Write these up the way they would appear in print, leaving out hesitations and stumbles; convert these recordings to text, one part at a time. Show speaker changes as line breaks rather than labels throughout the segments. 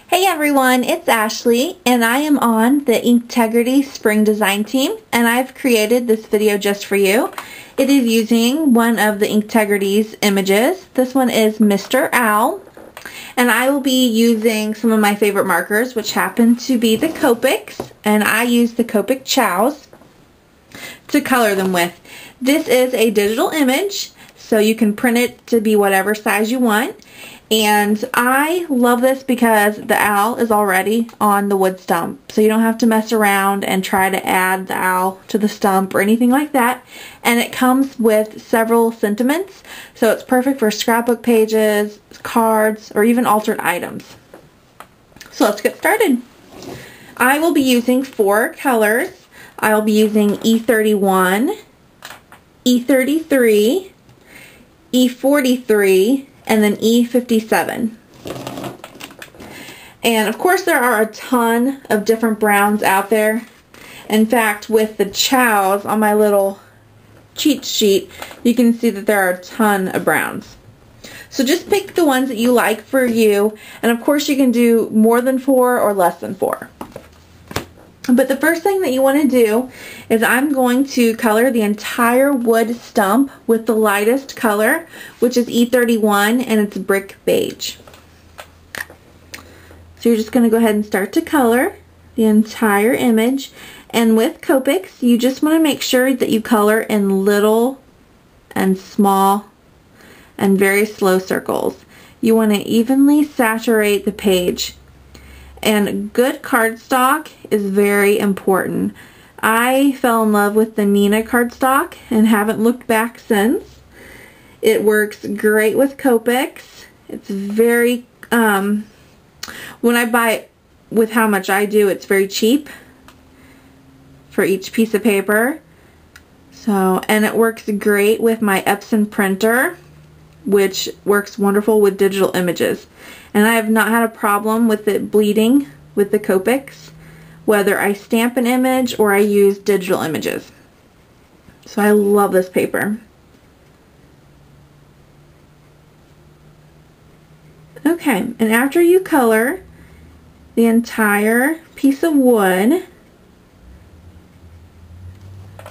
Hey everyone, it's Ashley and I am on the Inktegrity Spring Design team and I've created this video just for you. It is using one of the Inktegrity's images. This one is Mr. Owl and I will be using some of my favorite markers, which happen to be the Copics, and I use the Copic chows to color them with. This is a digital image, so you can print it to be whatever size you want. And I love this because the owl is already on the wood stump, so you don't have to mess around and try to add the owl to the stump or anything like that. And it comes with several sentiments, so it's perfect for scrapbook pages, cards, or even altered items. So let's get started. I will be using 4 colors. I will be using E31, E33, E43, and then E57. And of course there are a ton of different browns out there. In fact, with the chows on my little cheat sheet, you can see that there are a ton of browns. So just pick the ones that you like for you, and of course you can do more than 4 or less than 4. But the first thing that you want to do is I'm going to color the entire wood stump with the lightest color, which is E31, and it's brick beige. So you're just going to go ahead and start to color the entire image. And with Copics, you just want to make sure that you color in little and small and very slow circles. You want to evenly saturate the page. And good cardstock is very important. I fell in love with the Nina cardstock and haven't looked back since. It works great with Copics. It's very, when I buy it with how much I do, it's very cheap for each piece of paper. So, and it works great with my Epson printer, which works wonderful with digital images. And I have not had a problem with it bleeding with the Copics, whether I stamp an image or I use digital images. So I love this paper. Okay, and after you color the entire piece of wood,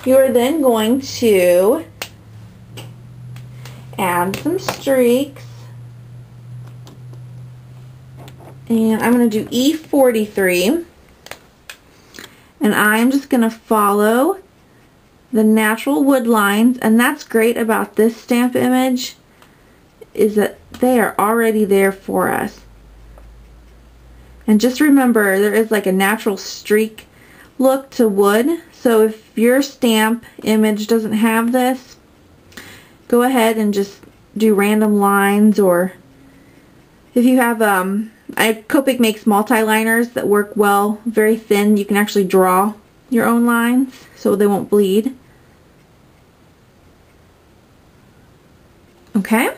you are then going to add some streaks. And I'm going to do E43, and I'm just going to follow the natural wood lines. And that's great about this stamp image, is that they are already there for us. And just remember, there is like a natural streak look to wood, so if your stamp image doesn't have this, go ahead and just do random lines. Or if you have Copic makes multi-liners that work well, very thin. You can actually draw your own lines so they won't bleed. Okay,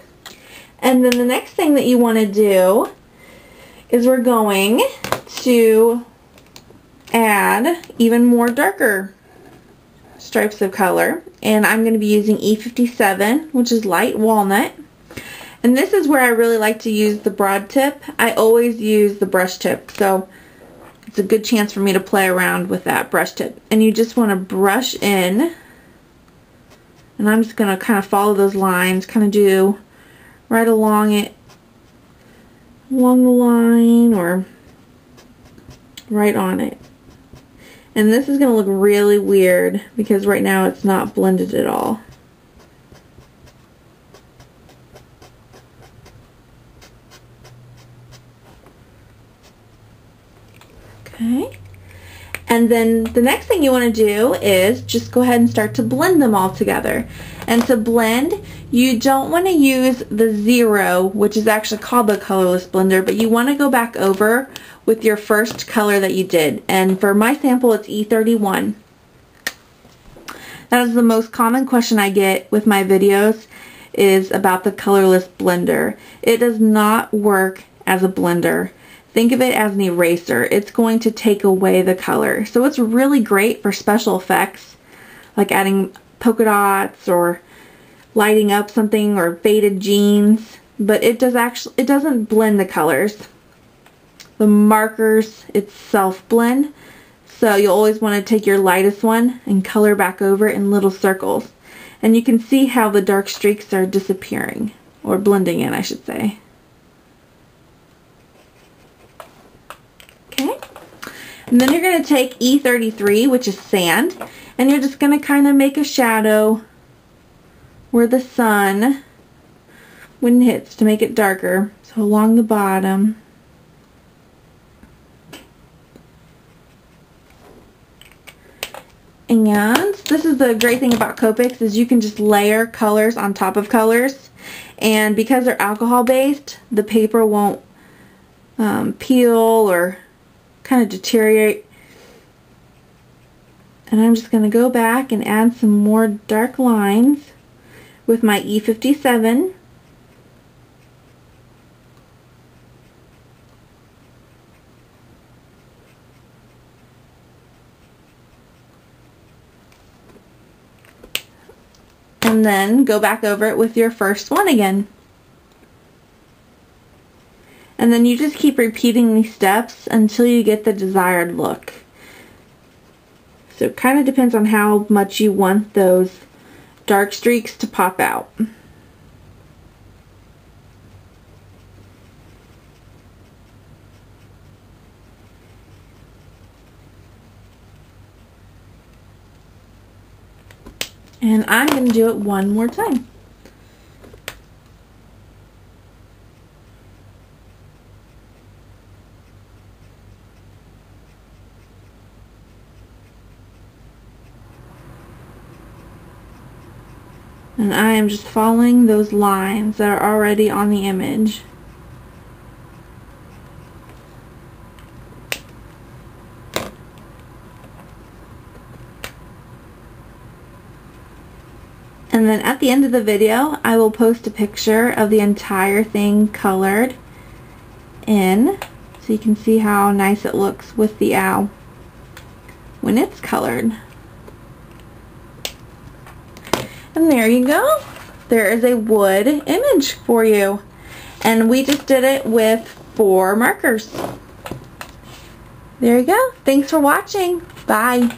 and then the next thing that you want to do is we're going to add even more darker stripes of color, and I'm going to be using E57, which is light walnut. And this is where I really like to use the broad tip. I always use the brush tip, so it's a good chance for me to play around with that brush tip. And you just want to brush in, and I'm just going to kind of follow those lines, kind of do right along it, along the line, or right on it. And this is going to look really weird because right now it's not blended at all. Okay, and then the next thing you want to do is just go ahead and start to blend them all together. And to blend, you don't want to use the 0, which is actually called the colorless blender, but you want to go back over with your first color that you did. And for my sample, it's E31. That is the most common question I get with my videos, is about the colorless blender. It does not work as a blender. Think of it as an eraser. It's going to take away the color. So it's really great for special effects, like adding polka dots or lighting up something or faded jeans, but it doesn't blend the colors. the markers itself blend. So you'll always want to take your lightest one and color back over in little circles. And you can see how the dark streaks are disappearing, or blending in, I should say. Okay. And then you're going to take E33, which is sand, and you're just going to kind of make a shadow where the sun, when it hits, to make it darker. So along the bottom. And this is the great thing about Copics, is you can just layer colors on top of colors. And because they're alcohol based, the paper won't peel or kind of deteriorate. And I'm just going to go back and add some more dark lines with my E57. And then go back over it with your first one again. And then you just keep repeating these steps until you get the desired look. So it kind of depends on how much you want those dark streaks to pop out. And I'm going to do it one more time. And I am just following those lines that are already on the image. And then at the end of the video, I will post a picture of the entire thing colored in, so you can see how nice it looks with the owl when it's colored. And there you go. There is a wood image for you. And we just did it with 4 markers. There you go. Thanks for watching. Bye.